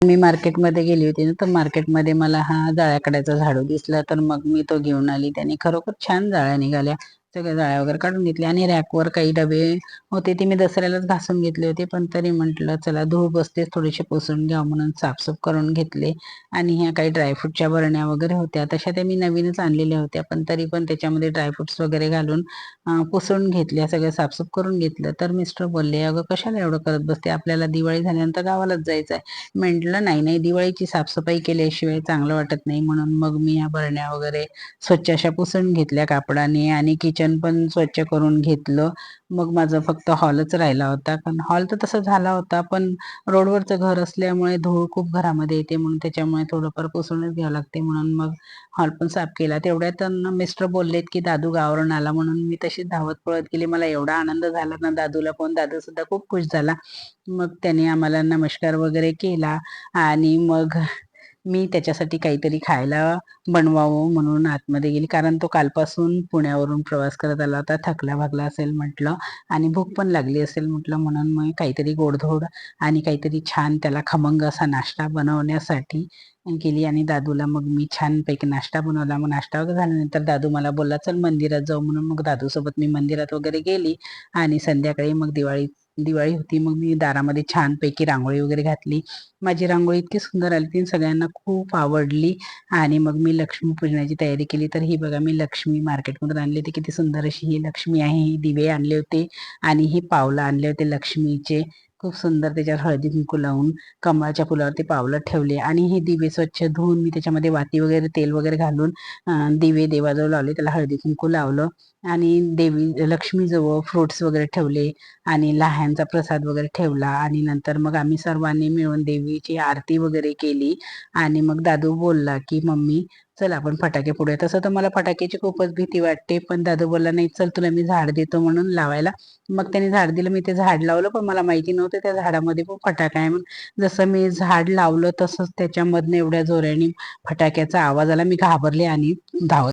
मी मार्केटमध्ये गेली होती ना, तर मार्केटमध्ये मला हा जाळ्या झाडू दिसला, तर मग मी तो घेऊन आली. त्याने खरोखर छान जाळ्या निघाल्या. सगळ्या जाळ्या वगैरे काढून घेतल्या आणि रॅकवर काही डबे होते ते मी दसऱ्यालाच घासून घेतले होते, पण तरी म्हटलं चला धूळ बसतेच, थोडेसे पुसून घ्यावं म्हणून साफसूफ करून घेतले. आणि ह्या काही ड्रायफ्रूटच्या बरण्या वगैरे होत्या, तशा त्या मी नवीनच आणलेल्या होत्या, पण तरी पण त्याच्यामध्ये ड्रायफ्रुट्स वगैरे घालून पुसून घेतल्या, सगळं साफसूफ करून घेतलं. तर मिस्टर बोलले, अगं कशाला एवढं करत बसते, आपल्याला दिवाळी झाल्यानंतर गावालाच जायचं आहे. म्हटलं नाही नाही, दिवाळीची साफसफाई केल्याशिवाय चांगलं वाटत नाही, म्हणून मग मी ह्या बरण्या वगैरे स्वच्छ अशा पुसून घेतल्या कापडाने आणि किचन पण स्वच्छ करून घेतलं. मग माझं फक्त हॉलच राहिला होता, कारण हॉल तर तसा झाला होता, पण रोडवरचं घर असल्यामुळे धूळ खूप घरामध्ये येते, म्हणून त्याच्यामुळे थोडंफार पुसूनच घ्यावं लागते. म्हणून मग हॉल पण साफ केला. तेवढ्यात मिस्टर बोललेत की दादू गावावरून आला, म्हणून मी तशी धावत पळत गेली. मला एवढा आनंद झाला ना दादूला पाहून, दादू सुद्धा खूप खुश झाला. मग त्याने आम्हाला नमस्कार वगैरे केला आणि मग मी त्याच्यासाठी काहीतरी खायला बनवावं म्हणून आतमध्ये गेली, कारण तो कालपासून पुण्यावरून प्रवास करत आला होता, थकला भागला असेल म्हटलं आणि भूक पण लागली असेल म्हटलं, म्हणून मग काहीतरी गोडधोड आणि काहीतरी छान त्याला खमंग असा नाश्ता बनवण्यासाठी केली. आणि दादूला मग मी छानपैकी नाश्ता बनवला. मग नाश्ता वगैरे झाल्यानंतर दादू मला बोलला चल मंदिरात जाऊ, म्हणून मग दादू सोबत मी मंदिरात वगैरे गेली. आणि संध्याकाळी मग दिवाळी दिवाळी होती, मग मी दारामध्ये छानपैकी रांगोळी वगैरे घातली. माझी रांगोळी इतकी सुंदर आली, ती सगळ्यांना खूप आवडली. आणि मग मी लक्ष्मीपूजनाची तयारी केली. तर ही बघा, मी लक्ष्मी मार्केटमधून आणली होती, किती सुंदर अशी ही लक्ष्मी आहे. ही दिवे आणले होते आणि ही पावलं आणले होते लक्ष्मीचे, खूप सुंदर, त्याच्यावर हळदी कुंकू लावून कमळाच्या फुलावरती पावलं ठेवले. आणि हे दिवे स्वच्छ धुवून मी त्याच्यामध्ये वाती वगैरे तेल वगैरे घालून दिवे देवाजवळ लावले, त्याला हळदी कुंकू लावलं आणि देवी लक्ष्मीजवळ फ्रुट्स वगैरे ठेवले आणि लहानचा प्रसाद वगैरे ठेवला. आणि नंतर मग आम्ही सर्वांनी मिळून देवीची आरती वगैरे केली. आणि मग दादू बोलला की मम्मी चल आपण फटाके फोडूया. तसं तर मला फटाक्याची खूपच भीती वाटते, पण दादू बोलला नाही चल, तुला मी झाड देतो म्हणून लावायला. मग त्याने झाड दिलं, मी ते झाड लावलं, पण मला माहिती नव्हतं त्या झाडामध्ये पण फटाका आहे म्हणून. जसं मी झाड लावलं तसंच त्याच्यामधनं एवढ्या जोराने फटाक्याचा आवाज आला, मी घाबरले आणि धावत